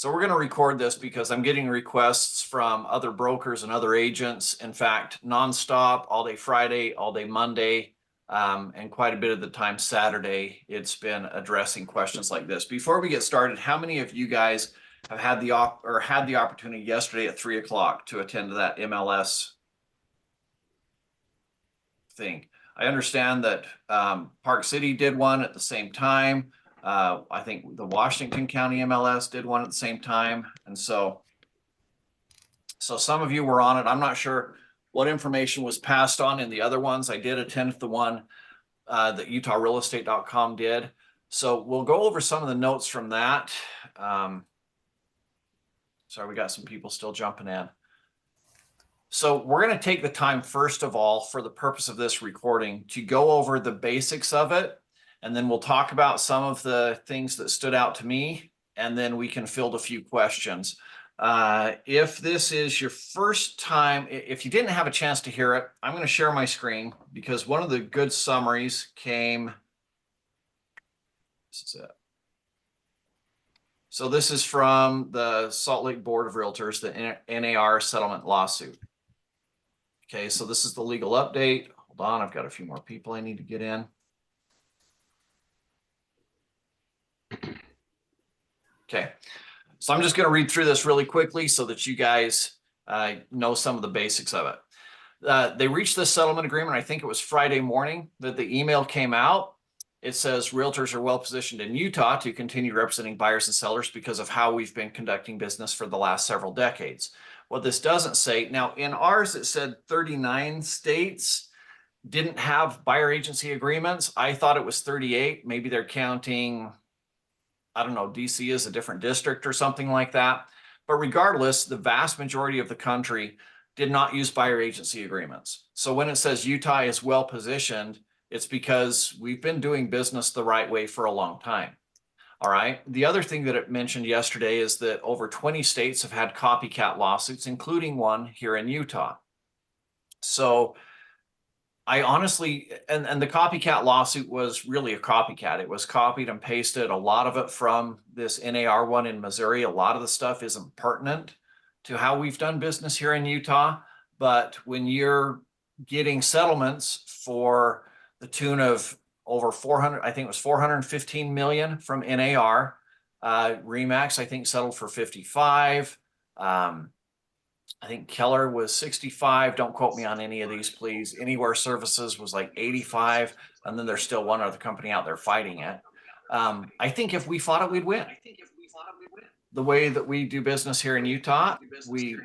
So we're going to record this because I'm getting requests from other brokers and other agents. In fact, nonstop, all day Friday, all day Monday, and quite a bit of the time Saturday, it's been addressing questions like this. Before we get started, how many of you guys have had the opportunity yesterday at 3 o'clock to attend to that MLS thing? I understand that Park City did one at the same time. I think the Washington County MLS did one at the same time. And so some of you were on it. I'm not sure what information was passed on in the other ones. I did attend the one that UtahRealEstate.com did. So we'll go over some of the notes from that. Sorry, we got some people still jumping in. So we're going to take the time, first of all, for the purpose of this recording, to go over the basics of it. And then we'll talk about some of the things that stood out to me, and then we can field a few questions. If this is your first time, if you didn't have a chance to hear it, I'm going to share my screen because one of the good summaries came. This is it. So this is from the Salt Lake Board of Realtors, the NAR settlement lawsuit. Okay, so this is the legal update. Hold on, I've got a few more people I need to get in. Okay, so I'm just going to read through this really quickly so that you guys know some of the basics of it. They reached this settlement agreement. I think it was Friday morning that the email came out. It says realtors are well positioned in Utah to continue representing buyers and sellers because of how we've been conducting business for the last several decades. What this doesn't say, now in ours it said 39 states didn't have buyer agency agreements. I thought it was 38. Maybe they're counting, I don't know, DC is a different district or something like that. But regardless, the vast majority of the country did not use buyer agency agreements. So when it says Utah is well positioned, it's because we've been doing business the right way for a long time. All right. The other thing that it mentioned yesterday is that over 20 states have had copycat lawsuits, including one here in Utah. So I honestly, and the copycat lawsuit was really a copycat. It was copied and pasted, a lot of it from this NAR one in Missouri. A lot of the stuff isn't pertinent to how we've done business here in Utah. But when you're getting settlements for the tune of over 400, I think it was 415 million from NAR. Remax, I think, settled for 55. I think Keller was 65. Don't quote me on any of these, please. Anywhere Services was like 85. And then there's still one other company out there fighting it. I think if we fought it, we'd win. The way that we do business here in Utah, we've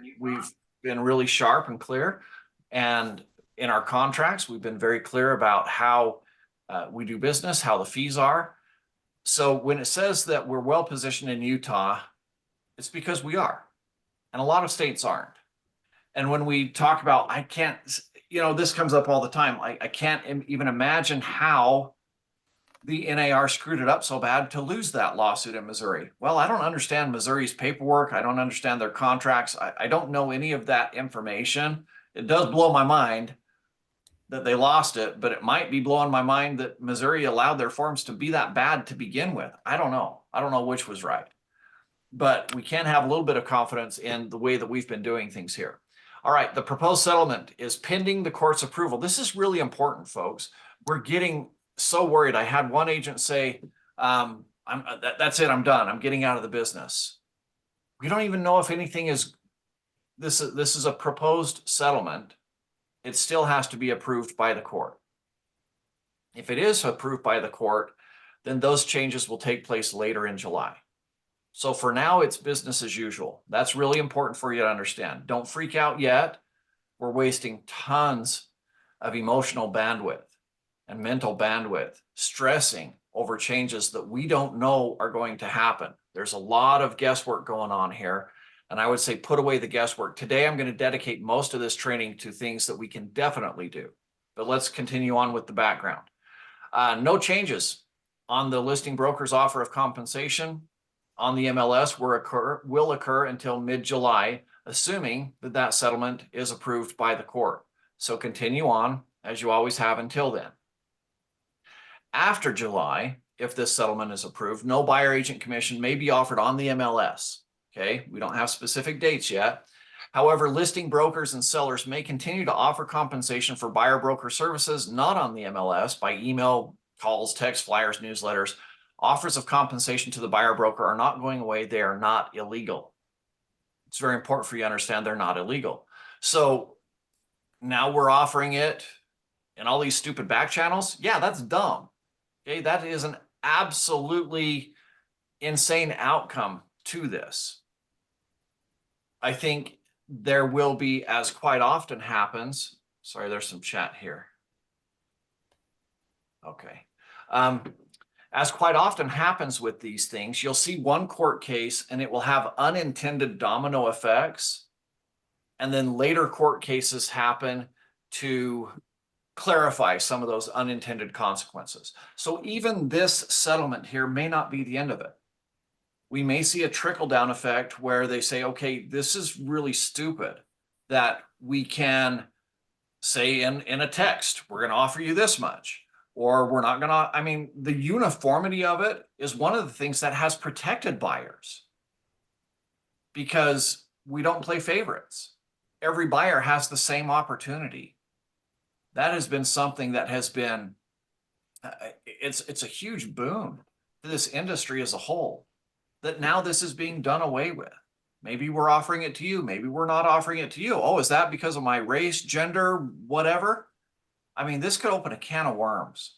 been really sharp and clear. And in our contracts, we've been very clear about how we do business, how the fees are. So when it says that we're well positioned in Utah, it's because we are. And a lot of states aren't. And when we talk about, I can't, this comes up all the time. I can't even imagine how the NAR screwed it up so bad to lose that lawsuit in Missouri. Well, I don't understand Missouri's paperwork. I don't understand their contracts. I don't know any of that information. It does blow my mind that they lost it, but it might be blowing my mind that Missouri allowed their forms to be that bad to begin with. I don't know. I don't know which was right. But we can have a little bit of confidence in the way that we've been doing things here. All right, the proposed settlement is pending the court's approval. This is really important, folks. We're getting so worried. I had one agent say, that's it, I'm done. I'm getting out of the business. We don't even know if anything is, this is a proposed settlement. It still has to be approved by the court. If it is approved by the court, then those changes will take place later in July. So for now, it's business as usual. That's really important for you to understand. Don't freak out yet. We're wasting tons of emotional bandwidth and mental bandwidth, stressing over changes that we don't know are going to happen. There's a lot of guesswork going on here. And I would say put away the guesswork. Today, I'm going to dedicate most of this training to things that we can definitely do. But let's continue on with the background. No changes on the listing broker's offer of compensation on the MLS will occur until mid-July, assuming that that settlement is approved by the court. So continue on as you always have until then. After July, if this settlement is approved, no buyer agent commission may be offered on the MLS. Okay, we don't have specific dates yet. However, listing brokers and sellers may continue to offer compensation for buyer broker services not on the MLS by email, calls, text, flyers, newsletters. Offers of compensation to the buyer broker are not going away. They are not illegal. It's very important for you to understand they're not illegal. So now we're offering it in all these stupid back channels. Yeah, that's dumb. Okay, that is an absolutely insane outcome to this. I think there will be, as quite often happens, sorry, there's some chat here. Okay. As quite often happens with these things, you'll see one court case and it will have unintended domino effects. And then later court cases happen to clarify some of those unintended consequences. So even this settlement here may not be the end of it. We may see a trickle-down effect where they say, okay, this is really stupid that we can say in a text, we're going to offer you this much, or we're not going to. I mean, the uniformity of it is one of the things that has protected buyers because we don't play favorites. Every buyer has the same opportunity. That has been something that has been, it's a huge boon to this industry as a whole, that now this is being done away with. Maybe we're offering it to you. Maybe we're not offering it to you. Oh, is that because of my race, gender, whatever? I mean, this could open a can of worms.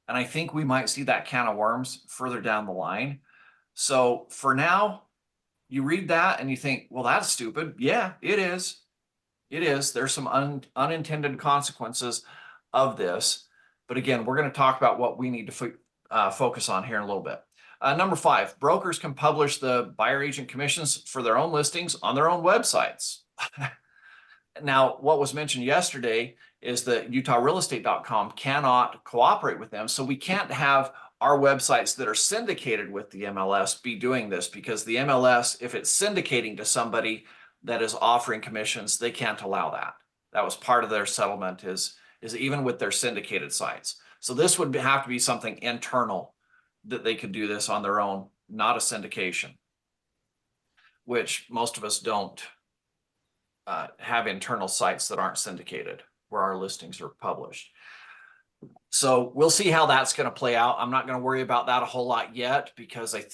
And I think we might see that can of worms further down the line. So for now, you read that and you think, well, that's stupid. Yeah, it is. It is. There's some unintended consequences of this. But again, we're going to talk about what we need to focus on here in a little bit. Number 5, brokers can publish the buyer agent commissions for their own listings on their own websites. Now, what was mentioned yesterday is that UtahRealEstate.com cannot cooperate with them. So we can't have our websites that are syndicated with the MLS be doing this, because the MLS, if it's syndicating to somebody that is offering commissions, they can't allow that. That was part of their settlement, is even with their syndicated sites. So this would have to be something internal that they could do this on their own, not a syndication, which most of us don't have internal sites that aren't syndicated where our listings are published. So we'll see how that's going to play out. I'm not going to worry about that a whole lot yet, because I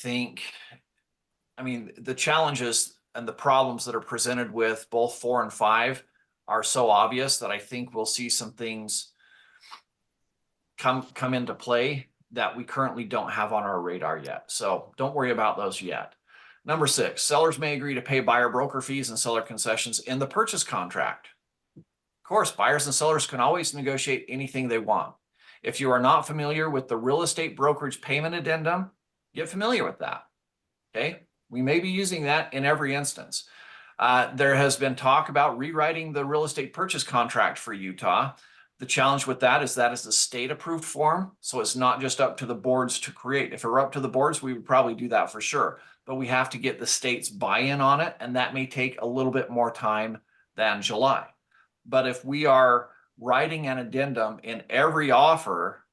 mean, the challenges and the problems that are presented with both 4 and 5 are so obvious that I think we'll see some things come into play that we currently don't have on our radar yet. So don't worry about those yet. Number 6, sellers may agree to pay buyer broker fees and seller concessions in the purchase contract. Of course, buyers and sellers can always negotiate anything they want. If you are not familiar with the real estate brokerage payment addendum, get familiar with that. Okay, we may be using that in every instance. There has been talk about rewriting the real estate purchase contract for Utah. The challenge with that is a state-approved form, so it's not just up to the boards to create. If it were up to the boards, we would probably do that for sure. But we have to get the state's buy-in on it, and that may take a little bit more time than July. But if we are writing an addendum in every offer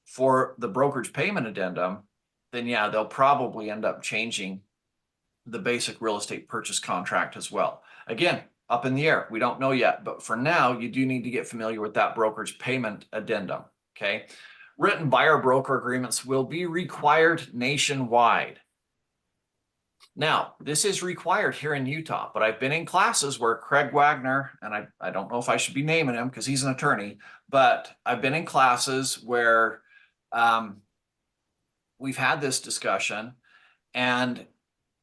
for the brokerage payment addendum, then yeah, they'll probably end up changing the basic real estate purchase contract as well. Again, up in the air, we don't know yet, but for now, you do need to get familiar with that brokerage payment addendum, okay? Written buyer broker agreements will be required nationwide. Now, this is required here in Utah, but I've been in classes where Craig Wagner, and I don't know if I should be naming him because he's an attorney, but I've been in classes where we've had this discussion, and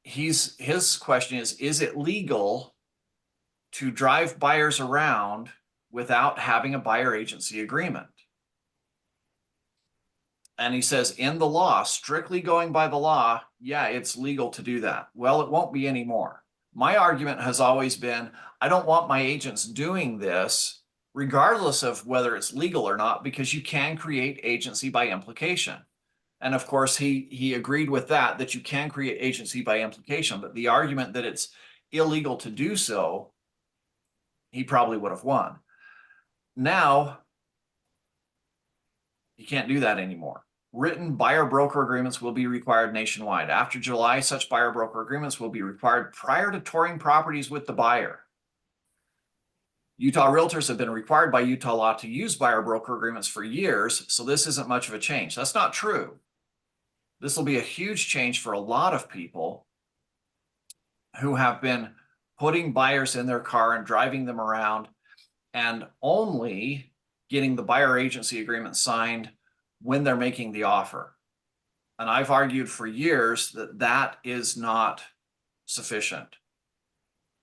his question is it legal to drive buyers around without having a buyer agency agreement? And he says, in the law, strictly going by the law, yeah, it's legal to do that. Well, it won't be anymore. My argument has always been, I don't want my agents doing this, regardless of whether it's legal or not, because you can create agency by implication. And of course, he agreed with that you can create agency by implication, but the argument that it's illegal to do so, he probably would have won. Now, you can't do that anymore. written buyer-broker agreements will be required nationwide. After July, such buyer-broker agreements will be required prior to touring properties with the buyer. Utah realtors have been required by Utah law to use buyer-broker agreements for years, so this isn't much of a change. That's not true. This will be a huge change for a lot of people who have been putting buyers in their car and driving them around and only getting the buyer agency agreement signed when they're making the offer. And I've argued for years that that is not sufficient.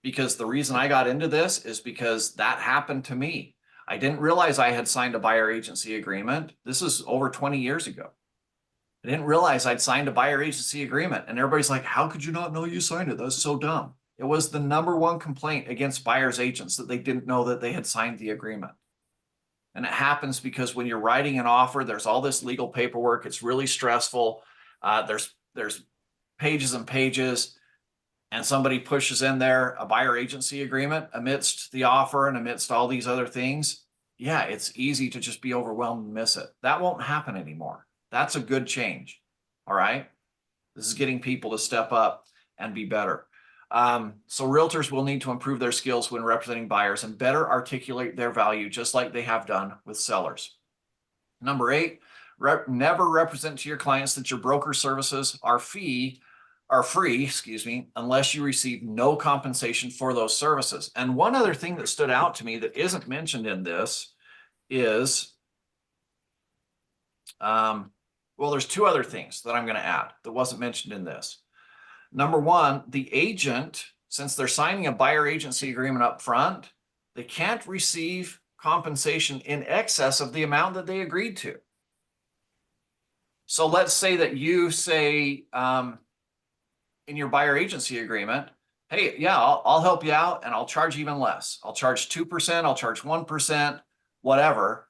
Because the reason I got into this is because that happened to me. I didn't realize I had signed a buyer agency agreement. This is over 20 years ago. I didn't realize I'd signed a buyer agency agreement. And everybody's like, how could you not know you signed it? That's so dumb. It was the #1 complaint against buyer's agents that they didn't know that they had signed the agreement. And it happens because when you're writing an offer, there's all this legal paperwork. It's really stressful. There's pages and pages, and somebody pushes in there a buyer agency agreement amidst the offer and amidst all these other things. Yeah, it's easy to just be overwhelmed and miss it. That won't happen anymore. That's a good change. All right. This is getting people to step up and be better. So realtors will need to improve their skills when representing buyers and better articulate their value, just like they have done with sellers. Number 8, never represent to your clients that your broker services are free, unless you receive no compensation for those services. And one other thing that stood out to me that isn't mentioned in this is, well, there's 2 other things that I'm going to add that wasn't mentioned in this. Number 1, the agent, since they're signing a buyer agency agreement up front, they can't receive compensation in excess of the amount that they agreed to. So let's say that you say in your buyer agency agreement, hey, yeah, I'll help you out and I'll charge even less. I'll charge 2%, I'll charge 1%, whatever,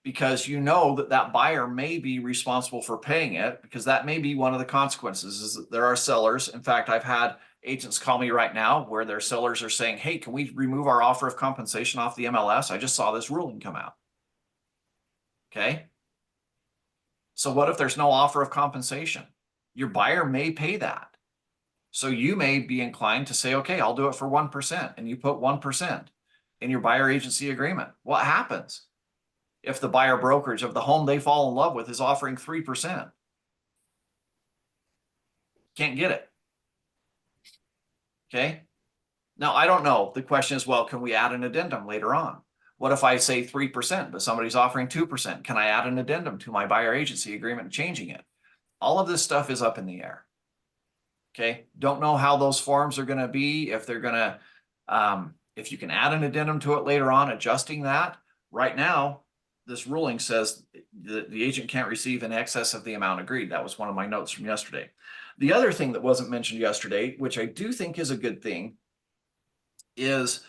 because you know that that buyer may be responsible for paying it, because that may be one of the consequences is that there are sellers. In fact, I've had agents call me right now where their sellers are saying, hey, can we remove our offer of compensation off the MLS? I just saw this ruling come out. Okay. So what if there's no offer of compensation? Your buyer may pay that. So you may be inclined to say, okay, I'll do it for 1%. And you put 1% in your buyer agency agreement. What happens if the buyer brokerage of the home they fall in love with is offering 3%? Can't get it. Okay. Now, I don't know. The question is, well, can we add an addendum later on? What if I say 3%, but somebody's offering 2%? Can I add an addendum to my buyer agency agreement changing it? All of this stuff is up in the air. Okay. Don't know how those forms are going to be, if they're going to, if you can add an addendum to it later on, adjusting that. Right now, this ruling says the agent can't receive in excess of the amount agreed. That was one of my notes from yesterday. The other thing that wasn't mentioned yesterday, which I do think is a good thing, is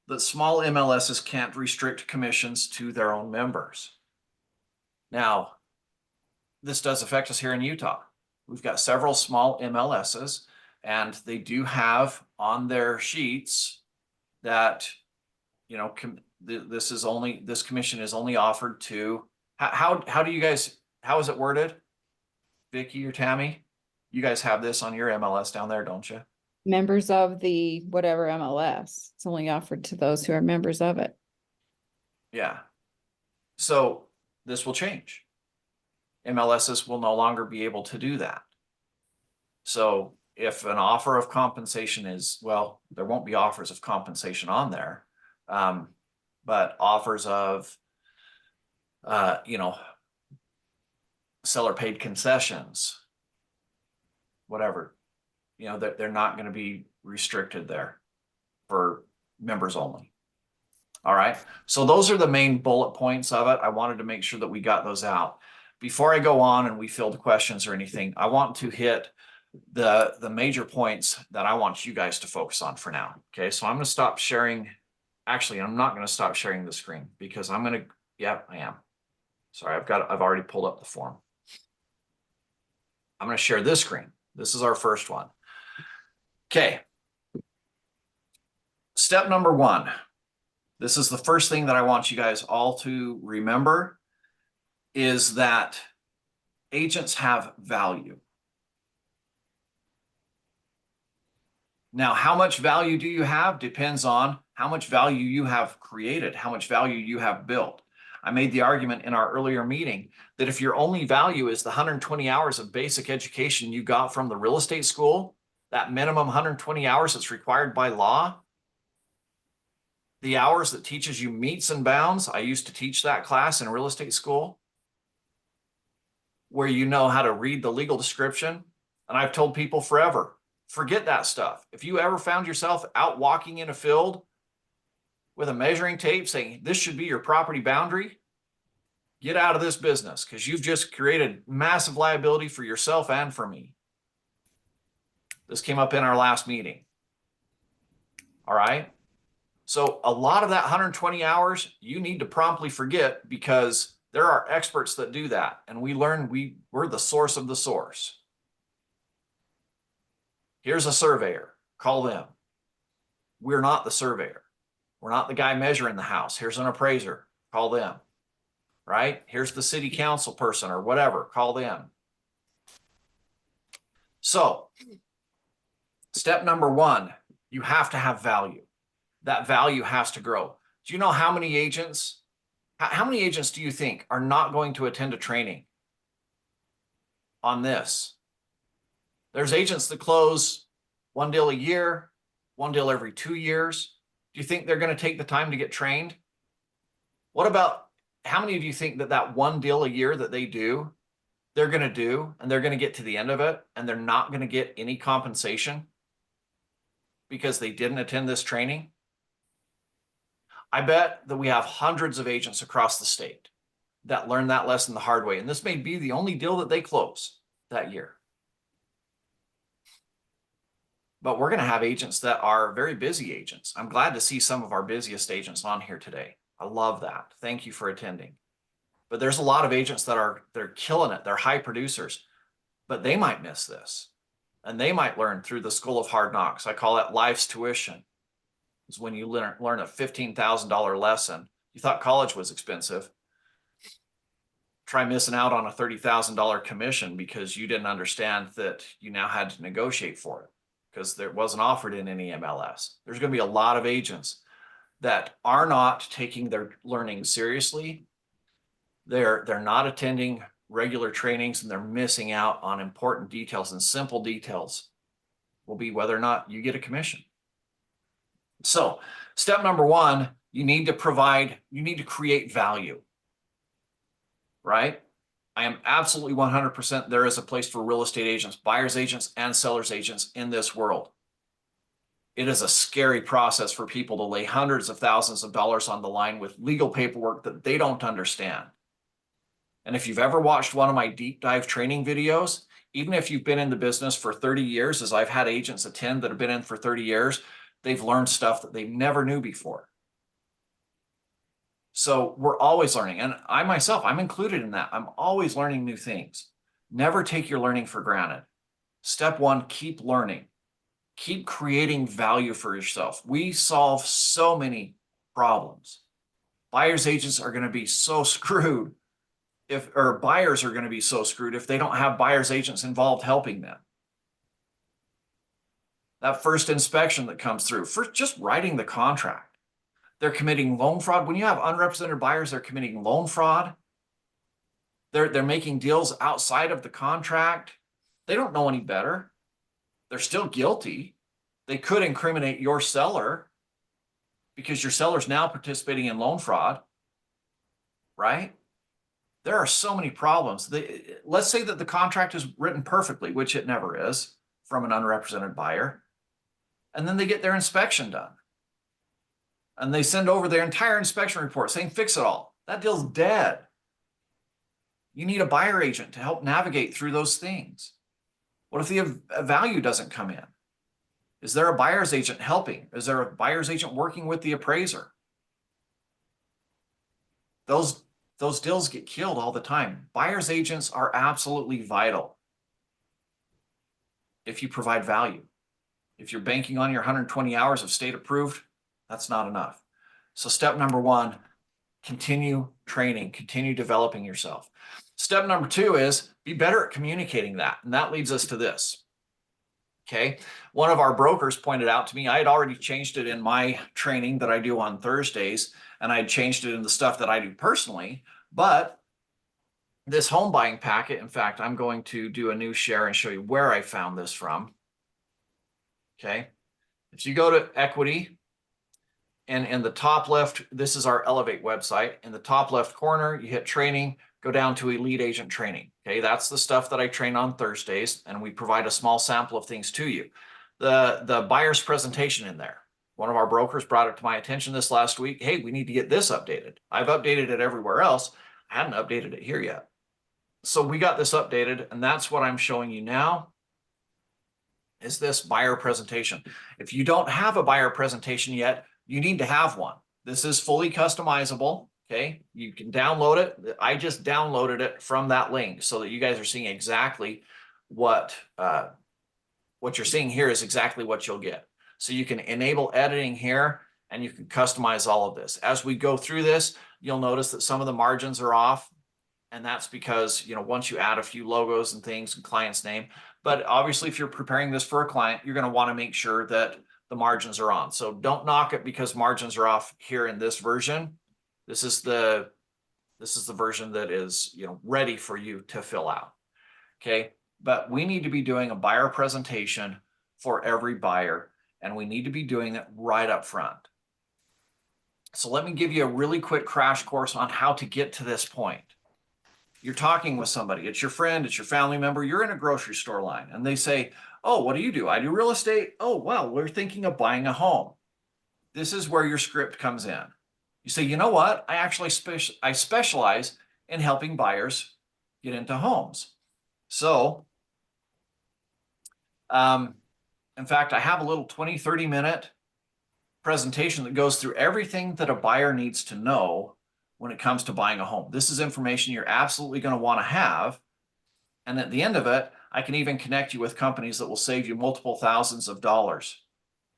that small MLSs can't restrict commissions to their own members. Now, this does affect us here in Utah. We've got several small MLSs, and they do have on their sheets that, you know, this commission is only offered to, how do you guys, how is it worded? Vicky or Tammy, you guys have this on your MLS down there, don't you? Members of the whatever MLS. It's only offered to those who are members of it. Yeah. So this will change. MLSs will no longer be able to do that. So if an offer of compensation is, well, there won't be offers of compensation on there, but offers of, you know, seller paid concessions, whatever, you know, they're not going to be restricted there for members only. All right. So those are the main bullet points of it. I wanted to make sure that we got those out. Before I go on and we field questions or anything, I want to hit the major points that I want you guys to focus on for now. Okay. So I'm going to stop sharing. Actually, I'm not going to stop sharing the screen because I'm going to, yep, I am. Sorry. I've already pulled up the form. I'm going to share this screen. This is our first one. Okay. Step number 1. This is the first thing that I want you guys all to remember, is that Agents have value. Now, how much value do you have depends on how much value you have created, how much value you have built. I made the argument in our earlier meeting that if your only value is the 120 hours of basic education you got from the real estate school, that minimum 120 hours that's required by law, the hours that teaches you metes and bounds, I used to teach that class in real estate school, where you know how to read the legal description. And I've told people forever, forget that stuff. If you ever found yourself out walking in a field with a measuring tape saying this should be your property boundary, get out of this business, because you've just created massive liability for yourself and for me. This came up in our last meeting. All right. So a lot of that 120 hours you need to promptly forget, because there are experts that do that. And we learn we're the source of the source. Here's a surveyor, call them. We're not the surveyor. We're not the guy measuring the house. Here's an appraiser, call them, right? Here's the city council person or whatever, call them. So step number one, you have to have value. That value has to grow. Do you know how many agents do you think are not going to attend a training on this? There's agents that close one deal a year, one deal every 2 years. Do you think they're going to take the time to get trained? What about, how many of you think that one deal a year that they do, they're going to do, and they're going to get to the end of it, and they're not going to get any compensation because they didn't attend this training? I bet that we have hundreds of agents across the state that learned that lesson the hard way. And this may be the only deal that they close that year. But we're going to have agents that are very busy agents. I'm glad to see some of our busiest agents on here today. I love that. Thank you for attending. But there's a lot of agents they're killing it. They're high producers, but they might miss this. And they might learn through the school of hard knocks. I call it life's tuition. Is when you learn a $15,000 lesson. You thought college was expensive. Try missing out on a $30,000 commission because you didn't understand that you now had to negotiate for it, because there wasn't offered in any MLS. There's going to be a lot of agents that are not taking their learning seriously. They're not attending regular trainings, and they're missing out on important details, and simple details will be whether or not you get a commission. So step number one, you need to create value, right? I am absolutely 100% there is a place for real estate agents, buyer's agents, and seller's agents in this world. It is a scary process for people to lay hundreds of thousands of dollars on the line with legal paperwork that they don't understand. And if you've ever watched one of my deep dive training videos, even if you've been in the business for 30 years, as I've had agents attend that have been in for 30 years, they've learned stuff that they never knew before. So we're always learning. And I myself, I'm included in that. I'm always learning new things. Never take your learning for granted. Step one, keep learning. Keep creating value for yourself. We solve so many problems. Buyer's agents are going to be so screwed buyers are going to be so screwed if they don't have buyer's agents involved helping them. That first inspection that comes through, for just writing the contract, they're committing loan fraud. When you have unrepresented buyers, they're committing loan fraud. They're making deals outside of the contract. They don't know any better. They're still guilty. They could incriminate your seller because your seller's now participating in loan fraud, right? There are so many problems. Let's say that the contract is written perfectly, which it never is, from an unrepresented buyer. And then they get their inspection done. And they send over their entire inspection report saying, fix it all. That deal's dead. You need a buyer agent to help navigate through those things. What if the value doesn't come in? Is there a buyer's agent helping? Is there a buyer's agent working with the appraiser? Those deals get killed all the time. Buyer's agents are absolutely vital if you provide value. If you're banking on your 120 hours of state approved, that's not enough. So step number one, continue training, continue developing yourself. Step number two is Be better at communicating that. And that leads us to this. Okay. One of our brokers pointed out to me, I had already changed it in my training that I do on Thursdays, and I had changed it in the stuff that I do personally. But this home buying packet, in fact, I'm going to do a new share and show you where I found this from. Okay. If you go to equity, and in the top left, this is our Elevate website. In the top left corner, you hit training, go down to Elite Agent Training. Okay, that's the stuff that I train on Thursdays, and we provide a small sample of things to you. The buyer's presentation in there. One of our brokers brought it to my attention this last week. Hey, we need to get this updated. I've updated it everywhere else. I hadn't updated it here yet. So we got this updated, and that's what I'm showing you now is this buyer presentation. If you don't have a buyer presentation yet, you need to have one. This is fully customizable. Okay, you can download it. I just downloaded it from that link so that you guys are seeing exactly what you're seeing here is exactly what you'll get. So you can enable editing here and you can customize all of this. As we go through this, you'll notice that some of the margins are off. And that's because, you know, once you add a few logos and things and client's name, but obviously if you're preparing this for a client, you're going to want to make sure that the margins are on. So don't knock it because margins are off here in this version. This is the version that is, you know, ready for you to fill out. Okay. But we need to be doing a buyer presentation for every buyer, and we need to be doing it right up front. So let me give you a really quick crash course on how to get to this point. You're talking with somebody, it's your friend, it's your family member, you're in a grocery store line, and they say, oh, what do you do? I do real estate. Oh, wow, we're thinking of buying a home. This is where your script comes in. You say, you know what? I actually I specialize in helping buyers get into homes. So, in fact, I have a little 20-30 minute presentation that goes through everything that a buyer needs to know when it comes to buying a home. This is information you're absolutely going to want to have. And at the end of it, I can even connect you with companies that will save you multiple thousands of dollars.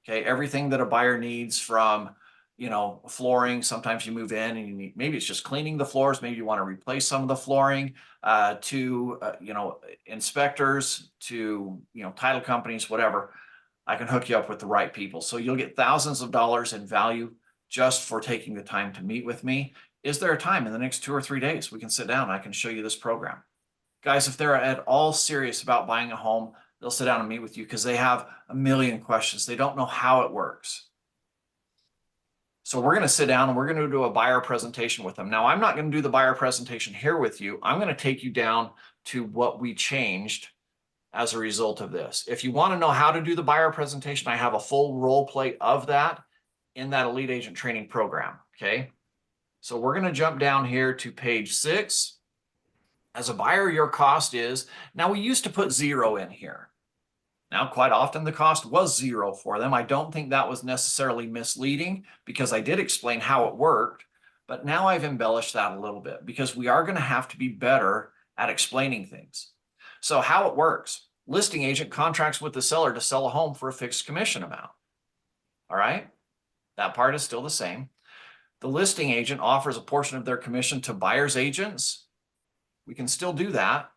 Okay, everything that a buyer needs from, you know, flooring. Sometimes you move in and you need, maybe it's just cleaning the floors. Maybe you want to replace some of the flooring, you know, inspectors, to, you know, title companies, whatever. I can hook you up with the right people. So you'll get thousands of dollars in value just for taking the time to meet with me. Is there a time in the next 2 or 3 days we can sit down and I can show you this program? Guys, if they're at all serious about buying a home, they'll sit down and meet with you because they have a million questions. They don't know how it works. So we're going to sit down and we're going to do a buyer presentation with them. Now, I'm not going to do the buyer presentation here with you. I'm going to take you down to what we changed as a result of this. If you want to know how to do the buyer presentation, I have a full role play of that in that Elite Agent Training program. Okay. So we're going to jump down here to page 6. As a buyer, your cost is, now we used to put 0 in here. Now, quite often the cost was 0 for them. I don't think that was necessarily misleading because I did explain how it worked, but now I've embellished that a little bit because we are going to have to be better at explaining things. So how it works, listing agent contracts with the seller to sell a home for a fixed commission amount. All right, that part is still the same. The listing agent offers a portion of their commission to buyer's agents. We can still do that.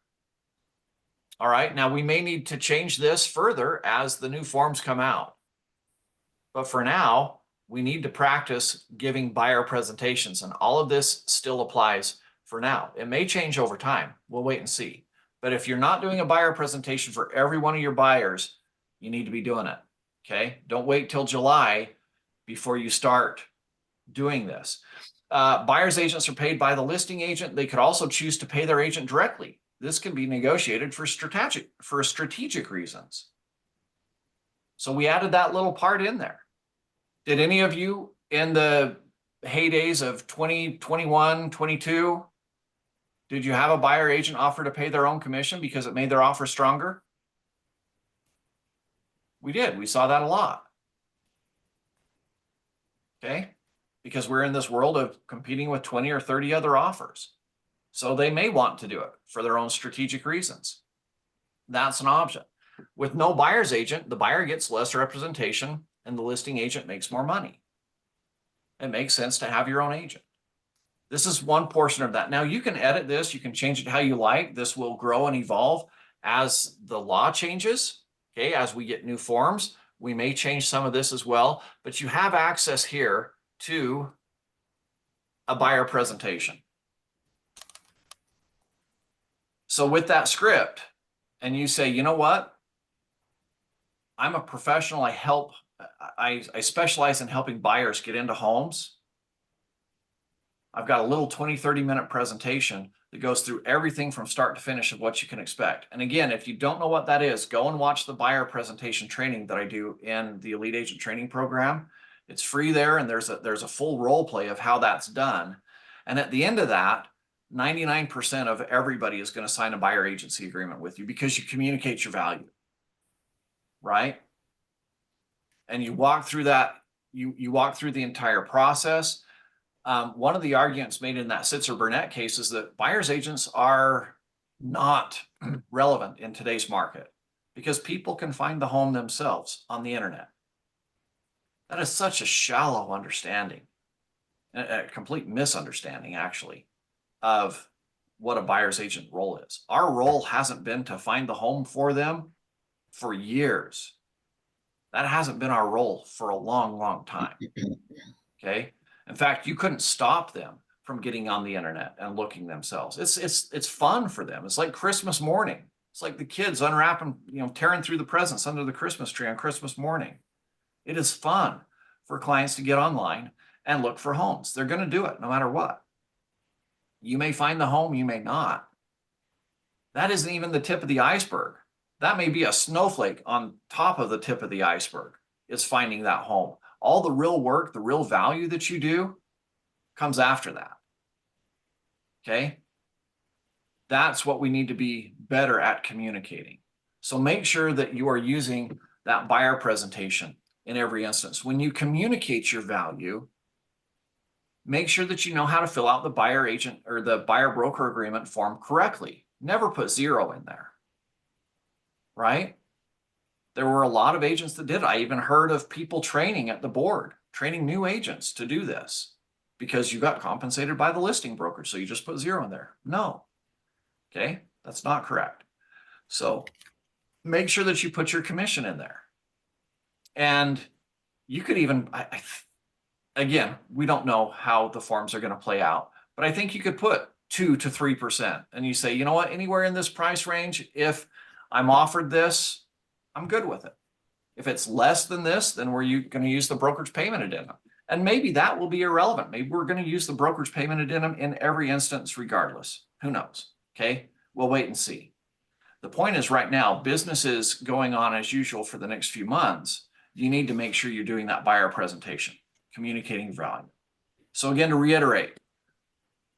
All right, now we may need to change this further as the new forms come out. But for now, we need to practice giving buyer presentations, and all of this still applies for now. It may change over time. We'll wait and see. But if you're not doing a buyer presentation for every one of your buyers, you need to be doing it. Okay, don't wait till July before you start doing this. Buyer's agents are paid by the listing agent. They could also choose to pay their agent directly. This can be negotiated for strategic reasons. So we added that little part in there. Did any of you in the heydays of 2021, 22, did you have a buyer agent offer to pay their own commission because it made their offer stronger? We did. We saw that a lot. Okay. Because we're in this world of competing with 20 or 30 other offers. So they may want to do it for their own strategic reasons. That's an option. With no buyer's agent, the buyer gets less representation and the listing agent makes more money. It makes sense to have your own agent. This is one portion of that. Now you can edit this, you can change it how you like. This will grow and evolve as the law changes. Okay, as we get new forms, we may change some of this as well, but you have access here to a buyer presentation. So with that script, and you say, you know what? I'm a professional. I specialize in helping buyers get into homes. I've got a little 20, 30-minute presentation that goes through everything from start to finish of what you can expect. And again, if you don't know what that is, go and watch the buyer presentation training that I do in the Elite Agent Training Program. It's free there, and there's a full role play of how that's done. And at the end of that, 99% of everybody is going to sign a buyer agency agreement with you because you communicate your value, right? And you walk through that, you walk through the entire process. One of the arguments made in that Sitzer Burnett case is that buyer's agents are not relevant in today's market because people can find the home themselves on the internet. That is such a shallow understanding, a complete misunderstanding, actually, of what a buyer's agent role is. Our role hasn't been to find the home for them for years. That hasn't been our role for a long, long time. Okay. In fact, you couldn't stop them from getting on the internet and looking themselves. It's fun for them. It's like Christmas morning. It's like the kids unwrapping, tearing through the presents under the Christmas tree on Christmas morning. It is fun for clients to get online and look for homes. They're going to do it no matter what. You may find the home, you may not. That isn't even the tip of the iceberg. That may be a snowflake on top of the tip of the iceberg, is finding that home. All the real work, the real value that you do comes after that. Okay? That's what we need to be better at communicating. So make sure that you are using that buyer presentation in every instance. When you communicate your value, make sure that you know how to fill out the buyer agent or the buyer broker agreement form correctly. Never put 0 in there, right? There were a lot of agents that did. I even heard of people training at the board, training new agents to do this because you got compensated by the listing broker. So you just put 0 in there. No. Okay. That's not correct. So make sure that you put your commission in there. And you could even, again, we don't know how the forms are going to play out, but I think you could put 2 to 3%. And you say, you know what, anywhere in this price range, if I'm offered this, I'm good with it. If it's less than this, then we're going to use the brokerage payment addendum. And maybe that will be irrelevant. Maybe we're going to use the brokerage payment addendum in every instance regardless. Who knows? Okay, we'll wait and see. The point is right now, business is going on as usual for the next few months. You need to make sure you're doing that buyer presentation, communicating value. So again, to reiterate,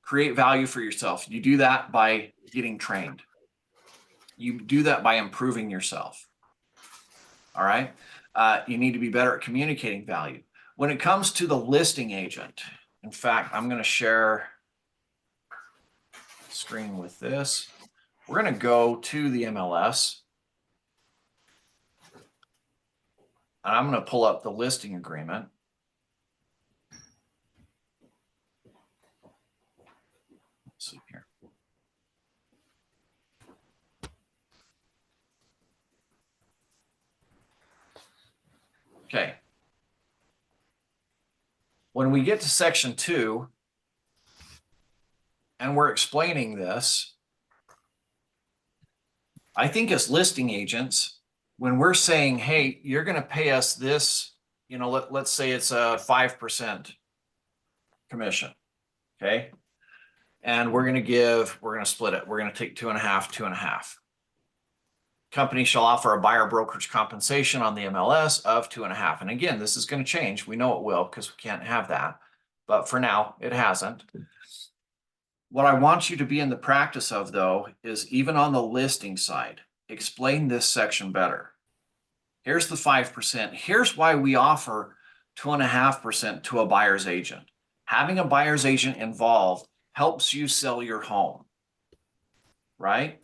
create value for yourself. You do that by getting trained. You do that by improving yourself. All right. You need to be better at communicating value. When it comes to the listing agent, in fact, I'm going to share screen with this. We're going to go to the MLS. And I'm going to pull up the listing agreement. Let's see here. Okay. When we get to section 2, and we're explaining this, I think as listing agents, when we're saying, hey, you're going to pay us this, let's say it's a 5% commission. Okay. And we're going to split it. We're going to take 2.5, 2.5. Company shall offer a buyer brokerage compensation on the MLS of 2.5. And again, this is going to change. We know it will because we can't have that. But for now, it hasn't. What I want you to be in the practice of, though, is even on the listing side, explain this section better. Here's the 5%. Here's why we offer 2.5% to a buyer's agent. Having a buyer's agent involved helps you sell your home, right?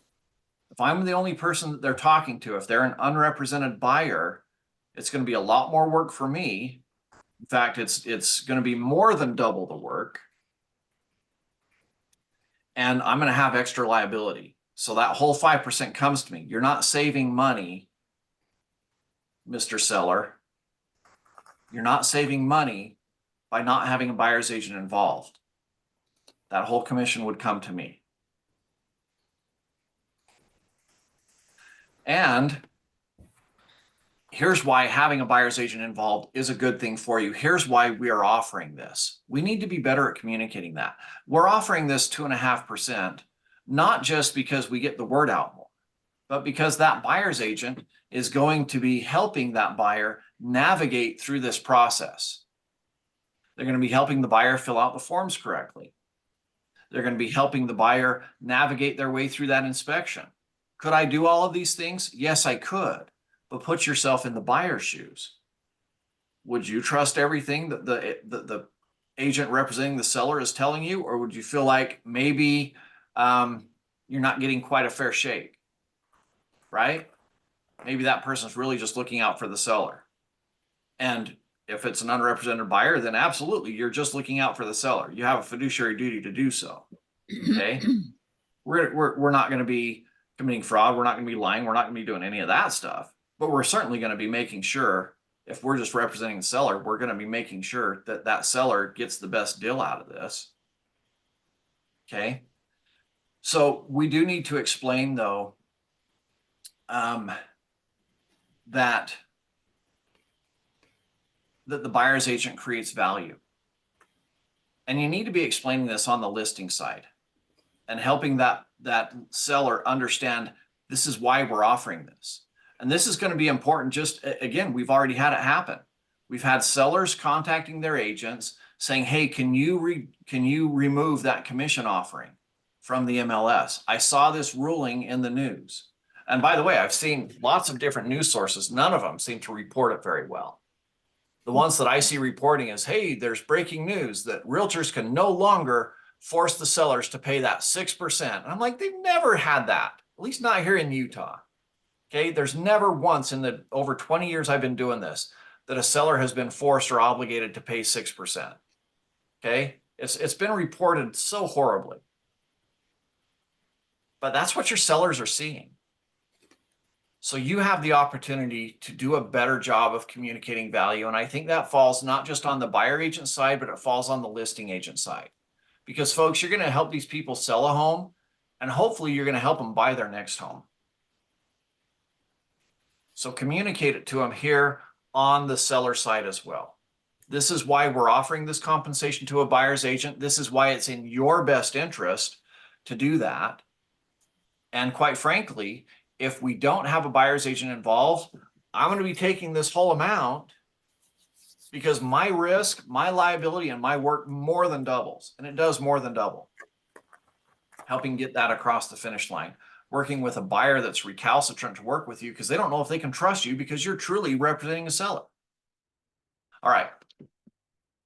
If I'm the only person that they're talking to, if they're an unrepresented buyer, it's going to be a lot more work for me. In fact, it's going to be more than double the work. and I'm going to have extra liability. So that whole 5% comes to me. You're not saving money, Mr. Seller. You're not saving money by not having a buyer's agent involved. That whole commission would come to me. And here's why having a buyer's agent involved is a good thing for you. Here's why we are offering this. We need to be better at communicating that. We're offering this 2.5%, not just because we get the word out more, but because that buyer's agent is going to be helping that buyer navigate through this process. They're going to be helping the buyer fill out the forms correctly. They're going to be helping the buyer navigate their way through that inspection. Could I do all of these things? Yes, I could. But put yourself in the buyer's shoes. Would you trust everything that the agent representing the seller is telling you? Or would you feel like maybe you're not getting quite a fair shake, right? Maybe that person's really just looking out for the seller. And if it's an unrepresented buyer, then absolutely, you're just looking out for the seller. You have a fiduciary duty to do so, okay? We're not going to be committing fraud. We're not going to be lying. We're not going to be doing any of that stuff. But we're certainly going to be making sure, if we're just representing the seller, we're going to be making sure that that seller gets the best deal out of this. Okay. So we do need to explain, though, that the buyer's agent creates value. And you need to be explaining this on the listing side and helping that seller understand this is why we're offering this. And this is going to be important. Just again, we've already had it happen. We've had sellers contacting their agents saying, hey, can you remove that commission offering from the MLS? I saw this ruling in the news. And by the way, I've seen lots of different news sources. None of them seem to report it very well. The ones that I see reporting is, hey, there's breaking news that realtors can no longer force the sellers to pay that 6%. And I'm like, they've never had that, at least not here in Utah. Okay, there's never once in the over 20 years I've been doing this that a seller has been forced or obligated to pay 6%. Okay, it's been reported so horribly. But that's what your sellers are seeing. So you have the opportunity to do a better job of communicating value. And I think that falls not just on the buyer agent side, but it falls on the listing agent side. Because folks, you're going to help these people sell a home, and hopefully you're going to help them buy their next home. So communicate it to them here on the seller side as well. This is why we're offering this compensation to a buyer's agent. This is why it's in your best interest to do that. And quite frankly, if we don't have a buyer's agent involved, I'm going to be taking this whole amount because my risk, my liability, and my work more than doubles. And it does more than double. Helping get that across the finish line. Working with a buyer that's recalcitrant to work with you because they don't know if they can trust you because you're truly representing a seller. All right.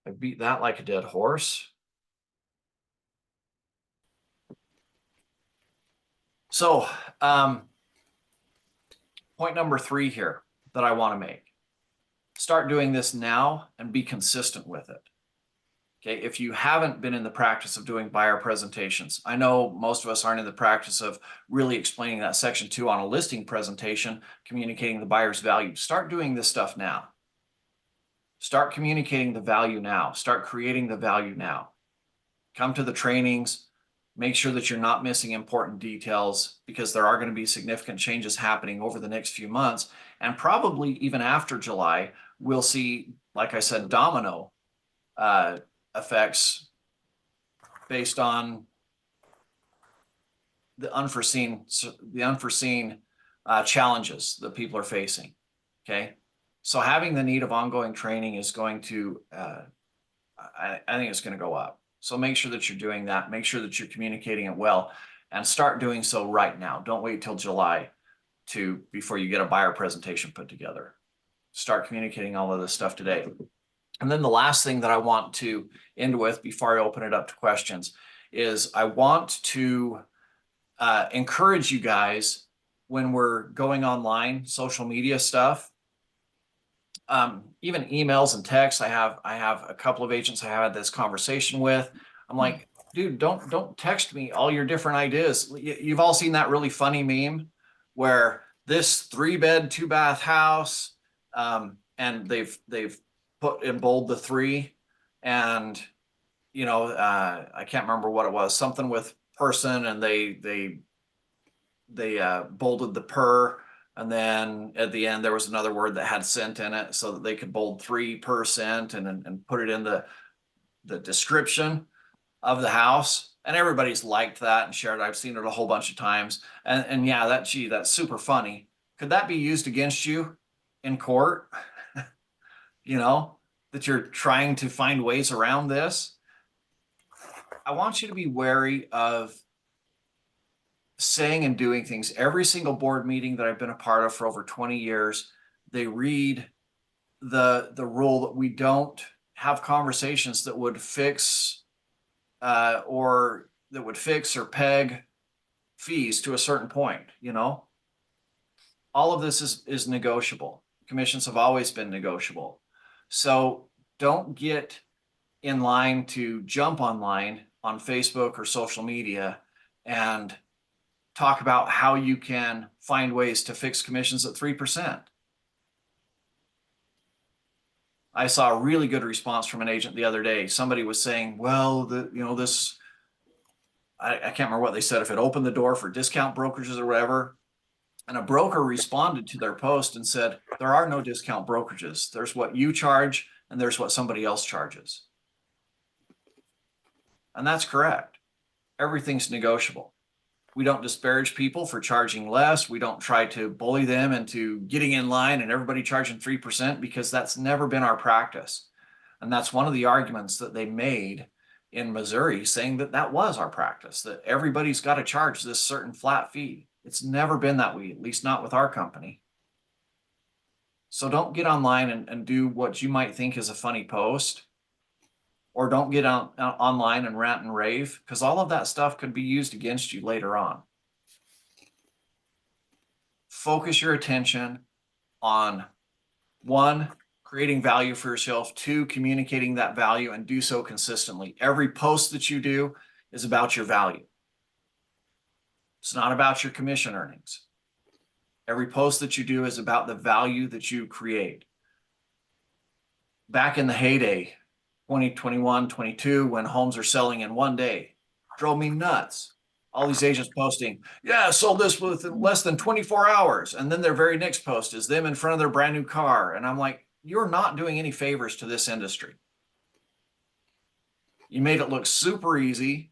I beat that like a dead horse. So, point number 3 here that I want to make. Start doing this now and be consistent with it. Okay, if you haven't been in the practice of doing buyer presentations, I know most of us aren't in the practice of really explaining that section 2 on a listing presentation, communicating the buyer's value. Start doing this stuff now. Start communicating the value now. Start creating the value now. Come to the trainings. Make sure that you're not missing important details because there are going to be significant changes happening over the next few months. And probably even after July, we'll see, like I said, domino effects based on the unforeseen challenges that people are facing. Okay, so having the need of ongoing training is going to, I think it's going to go up. So make sure that you're doing that. Make sure that you're communicating it well, and start doing so right now. Don't wait till July before you get a buyer presentation put together. Start communicating all of this stuff today. And then the last thing that I want to end with before I open it up to questions is I want to encourage you guys when we're going online, social media stuff, even emails and texts. I have a couple of agents I had this conversation with. I'm like, dude, don't text me all your different ideas. You've all seen that really funny meme where this 3-bed, 2-bath house, and they've put in bold the 3, and I can't remember what it was, something with person, and they bolded the per, and then at the end there was another word that had cent in it, so that they could bold 3% and put it in the description of the house, and everybody's liked that and shared it. I've seen it a whole bunch of times, and yeah, that's super funny. Could that be used against you in court? That you're trying to find ways around this. I want you to be wary of saying and doing things. Every single board meeting that I've been a part of for over 20 years, they read the rule that we don't have conversations that would fix or peg fees to a certain point. All of this is negotiable. Commissions have always been negotiable. So don't get in line to jump online on Facebook or social media and talk about how you can find ways to fix commissions at 3%. I saw a really good response from an agent the other day. Somebody was saying, well, I can't remember what they said, if it opened the door for discount brokerages or whatever. And a broker responded to their post and said, there are no discount brokerages. There's what you charge and there's what somebody else charges. And that's correct. Everything's negotiable. We don't disparage people for charging less. We don't try to bully them into getting in line and everybody charging 3%, because that's never been our practice. And that's one of the arguments that they made in Missouri, saying that that was our practice, that everybody's got to charge this certain flat fee. It's never been that way, at least not with our company. So don't get online and do what you might think is a funny post, or don't get online and rant and rave, because all of that stuff could be used against you later on. Focus your attention on 1, creating value for yourself, 2, communicating that value, and do so consistently. Every post that you do is about your value. It's not about your commission earnings. Every post that you do is about the value that you create. Back in the heyday, 2021, 22, when homes are selling in one day, drove me nuts. All these agents posting, yeah, I sold this within less than 24 hours. And then their very next post is them in front of their brand new car. And I'm like, you're not doing any favors to this industry. You made it look super easy.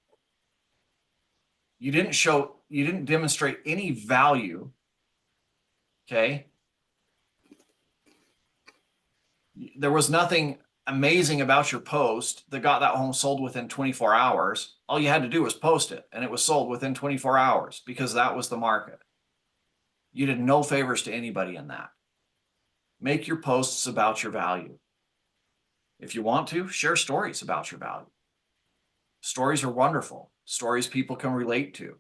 You didn't demonstrate any value. Okay. There was nothing amazing about your post that got that home sold within 24 hours. All you had to do was post it and it was sold within 24 hours, because that was the market. You did no favors to anybody in that. Make your posts about your value. If you want to, share stories about your value. Stories are wonderful. Stories people can relate to.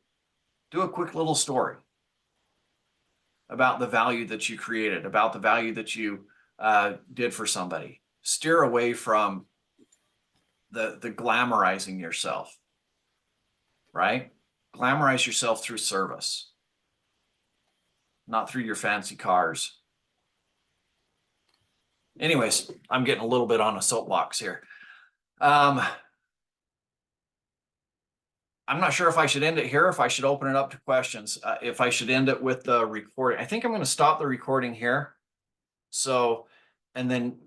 Do a quick little story about the value that you created, about the value that you did for somebody. Steer away from the glamorizing yourself, right? Glamorize yourself through service, not through your fancy cars. Anyways, I'm getting a little bit on a soapbox here. I'm not sure if I should end it here, if I should open it up to questions, if I should end it with the recording. I think I'm going to stop the recording here. So, and then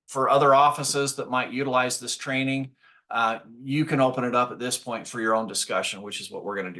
for other offices that might utilize this training, you can open it up at this point for your own discussion, which is what we're going to do.